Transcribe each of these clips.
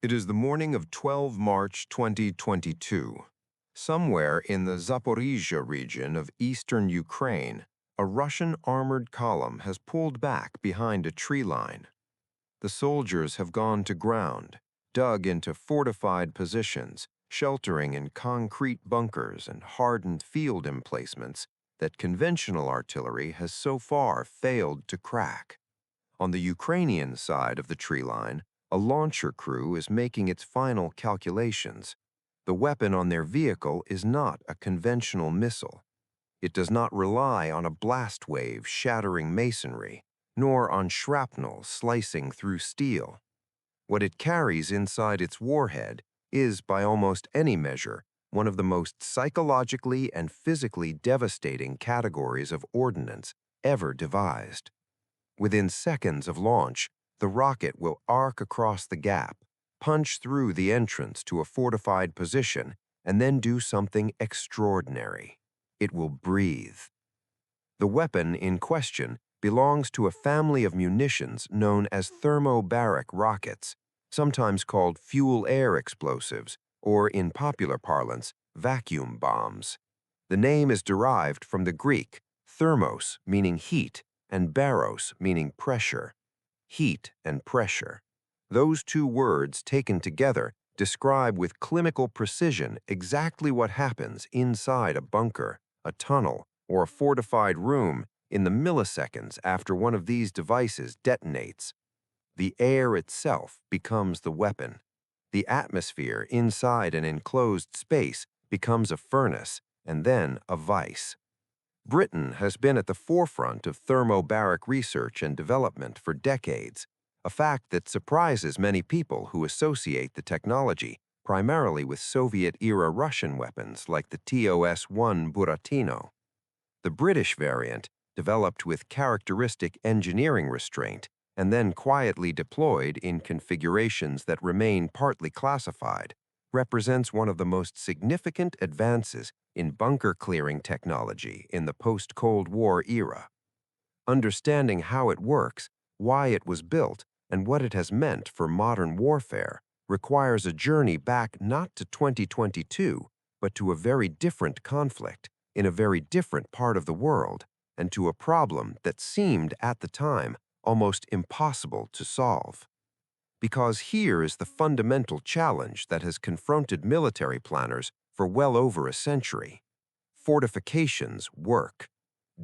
It is the morning of 12 March 2022. Somewhere in the Zaporizhia region of eastern Ukraine, a Russian armored column has pulled back behind a tree line. The soldiers have gone to ground, dug into fortified positions, sheltering in concrete bunkers and hardened field emplacements that conventional artillery has so far failed to crack. On the Ukrainian side of the tree line, a launcher crew is making its final calculations. The weapon on their vehicle is not a conventional missile. It does not rely on a blast wave shattering masonry, nor on shrapnel slicing through steel. What it carries inside its warhead is, by almost any measure, one of the most psychologically and physically devastating categories of ordnance ever devised. Within seconds of launch, the rocket will arc across the gap, punch through the entrance to a fortified position, and then do something extraordinary. It will breathe. The weapon in question belongs to a family of munitions known as thermobaric rockets, sometimes called fuel-air explosives, or in popular parlance, vacuum bombs. The name is derived from the Greek, thermos meaning heat, and baros meaning pressure. Heat and pressure. Those two words taken together describe with clinical precision exactly what happens inside a bunker, a tunnel, or a fortified room in the milliseconds after one of these devices detonates. The air itself becomes the weapon. The atmosphere inside an enclosed space becomes a furnace and then a vice. Britain has been at the forefront of thermobaric research and development for decades, a fact that surprises many people who associate the technology primarily with Soviet-era Russian weapons like the TOS-1 Buratino. The British variant, developed with characteristic engineering restraint and then quietly deployed in configurations that remain partly classified, represents one of the most significant advances in bunker clearing technology in the post-Cold War era. Understanding how it works, why it was built, and what it has meant for modern warfare requires a journey back not to 2022, but to a very different conflict in a very different part of the world, and to a problem that seemed at the time almost impossible to solve. Because here is the fundamental challenge that has confronted military planners for well over a century. Fortifications work.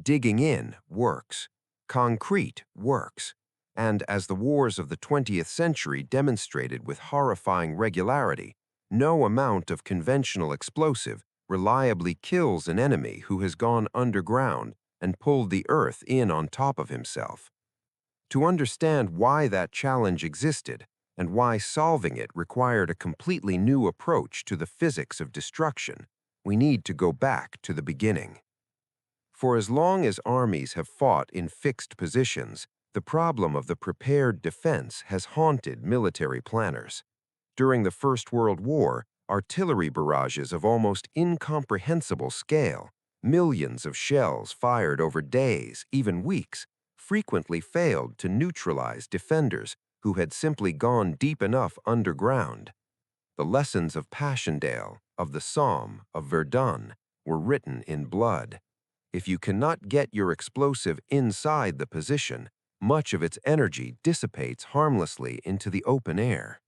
Digging in works. Concrete works. And as the wars of the 20th century demonstrated with horrifying regularity, no amount of conventional explosive reliably kills an enemy who has gone underground and pulled the earth in on top of himself. To understand why that challenge existed and why solving it required a completely new approach to the physics of destruction, we need to go back to the beginning. For as long as armies have fought in fixed positions, the problem of the prepared defense has haunted military planners. During the First World War, artillery barrages of almost incomprehensible scale, millions of shells fired over days, even weeks, frequently failed to neutralize defenders who had simply gone deep enough underground. The lessons of Passchendaele, of the Somme, of Verdun were written in blood. If you cannot get your explosive inside the position, much of its energy dissipates harmlessly into the open air.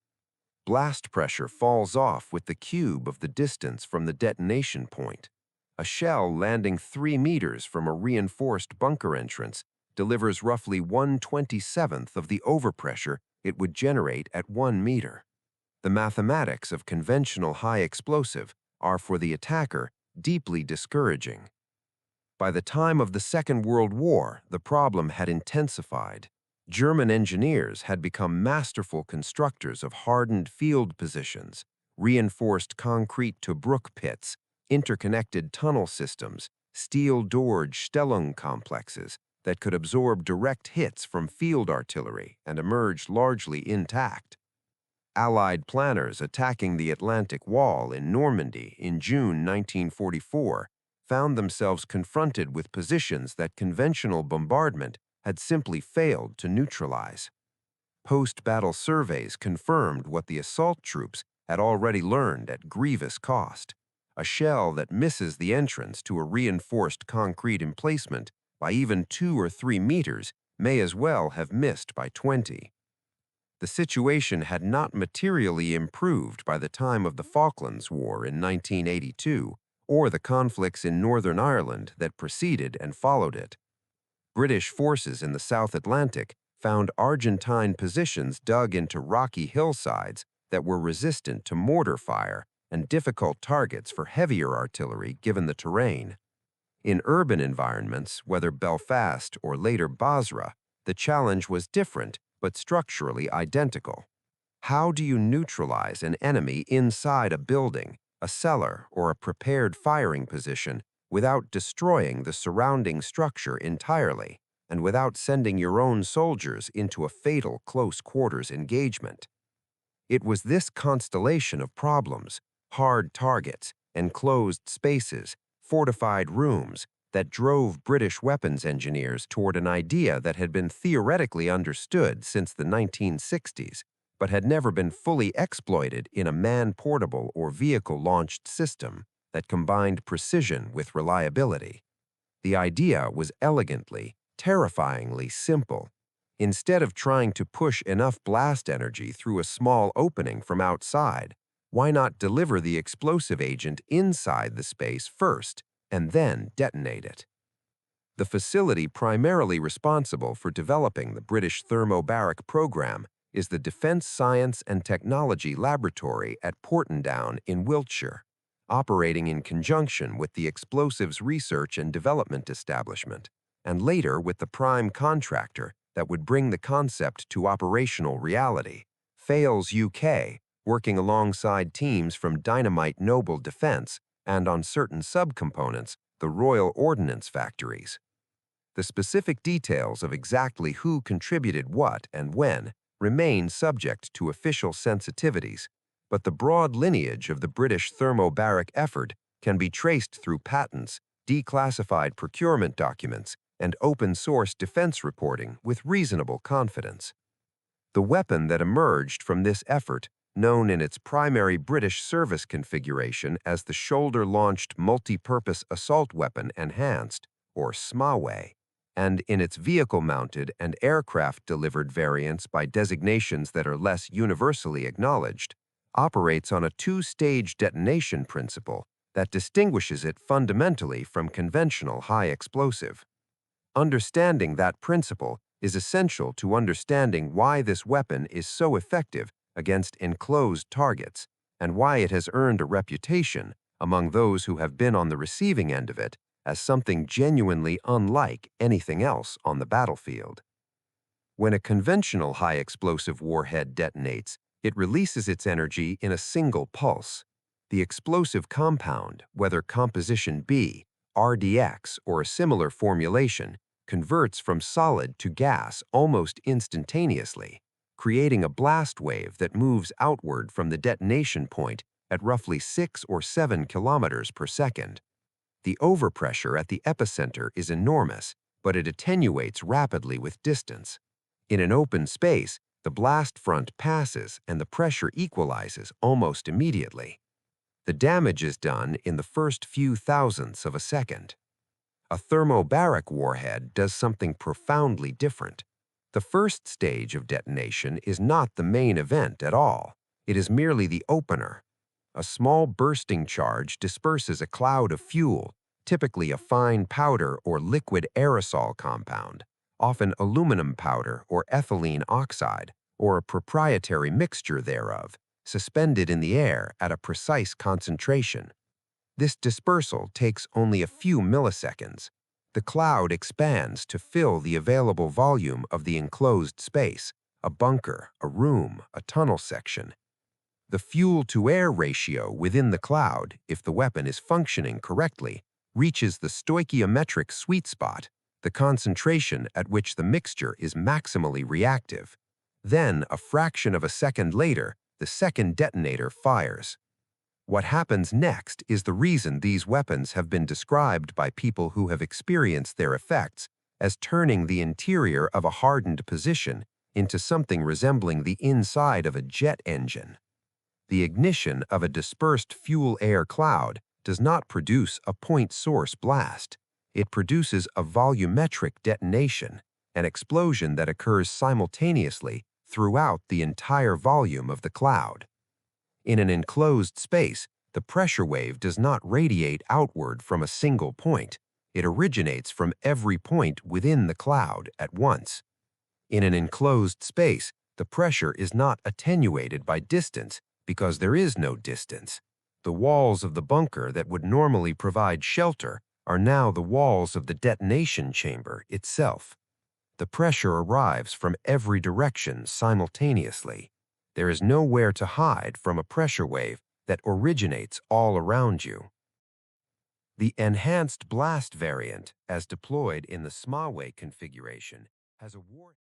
Blast pressure falls off with the cube of the distance from the detonation point. A shell landing 3 meters from a reinforced bunker entrance delivers roughly 1/27th of the overpressure it would generate at 1 meter. The mathematics of conventional high explosive are for the attacker deeply discouraging. By the time of the Second World War, the problem had intensified. German engineers had become masterful constructors of hardened field positions, reinforced concrete Tobruk pits, interconnected tunnel systems, steel-doored Stellung complexes that could absorb direct hits from field artillery and emerge largely intact. Allied planners attacking the Atlantic Wall in Normandy in June 1944 found themselves confronted with positions that conventional bombardment had simply failed to neutralize. Post-battle surveys confirmed what the assault troops had already learned at grievous cost. A shell that misses the entrance to a reinforced concrete emplacement by even 2 or 3 meters may as well have missed by 20. The situation had not materially improved by the time of the Falklands War in 1982 or the conflicts in Northern Ireland that preceded and followed it. British forces in the South Atlantic found Argentine positions dug into rocky hillsides that were resistant to mortar fire and difficult targets for heavier artillery given the terrain. In urban environments, whether Belfast or later Basra, the challenge was different but structurally identical. How do you neutralize an enemy inside a building, a cellar, or a prepared firing position without destroying the surrounding structure entirely and without sending your own soldiers into a fatal close-quarters engagement? It was this constellation of problems, hard targets, enclosed spaces, fortified rooms, that drove British weapons engineers toward an idea that had been theoretically understood since the 1960s, but had never been fully exploited in a man-portable or vehicle-launched system that combined precision with reliability. The idea was elegantly, terrifyingly simple. Instead of trying to push enough blast energy through a small opening from outside, why not deliver the explosive agent inside the space first and then detonate it? The facility primarily responsible for developing the British Thermobaric program is the Defense Science and Technology Laboratory at Porton Down in Wiltshire, operating in conjunction with the Explosives Research and Development Establishment, and later with the prime contractor that would bring the concept to operational reality, Fales UK, working alongside teams from Dynamite Noble Defence and on certain subcomponents, the Royal Ordnance Factories. The specific details of exactly who contributed what and when remain subject to official sensitivities, but the broad lineage of the British thermobaric effort can be traced through patents, declassified procurement documents, and open-source defense reporting with reasonable confidence. The weapon that emerged from this effort, known in its primary British service configuration as the Shoulder-Launched Multi-Purpose Assault Weapon Enhanced, or SMAWE, and in its vehicle-mounted and aircraft-delivered variants by designations that are less universally acknowledged, operates on a two-stage detonation principle that distinguishes it fundamentally from conventional high-explosive. Understanding that principle is essential to understanding why this weapon is so effective against enclosed targets and why it has earned a reputation among those who have been on the receiving end of it as something genuinely unlike anything else on the battlefield. When a conventional high-explosive warhead detonates, it releases its energy in a single pulse. The explosive compound, whether composition B, RDX, or a similar formulation, converts from solid to gas almost instantaneously, creating a blast wave that moves outward from the detonation point at roughly 6 or 7 kilometers per second. The overpressure at the epicenter is enormous, but it attenuates rapidly with distance. In an open space, the blast front passes and the pressure equalizes almost immediately. The damage is done in the first few thousandths of a second. A thermobaric warhead does something profoundly different. The first stage of detonation is not the main event at all. It is merely the opener. A small bursting charge disperses a cloud of fuel, typically a fine powder or liquid aerosol compound, often aluminum powder or ethylene oxide, or a proprietary mixture thereof, suspended in the air at a precise concentration. This dispersal takes only a few milliseconds. The cloud expands to fill the available volume of the enclosed space, a bunker, a room, a tunnel section. The fuel-to-air ratio within the cloud, if the weapon is functioning correctly, reaches the stoichiometric sweet spot, the concentration at which the mixture is maximally reactive. Then, a fraction of a second later, the second detonator fires. What happens next is the reason these weapons have been described by people who have experienced their effects as turning the interior of a hardened position into something resembling the inside of a jet engine. The ignition of a dispersed fuel-air cloud does not produce a point source blast. It produces a volumetric detonation, an explosion that occurs simultaneously throughout the entire volume of the cloud. In an enclosed space, the pressure wave does not radiate outward from a single point. It originates from every point within the cloud at once. In an enclosed space, the pressure is not attenuated by distance because there is no distance. The walls of the bunker that would normally provide shelter are now the walls of the detonation chamber itself. The pressure arrives from every direction simultaneously. There is nowhere to hide from a pressure wave that originates all around you. The enhanced blast variant, as deployed in the Smaway configuration, has a war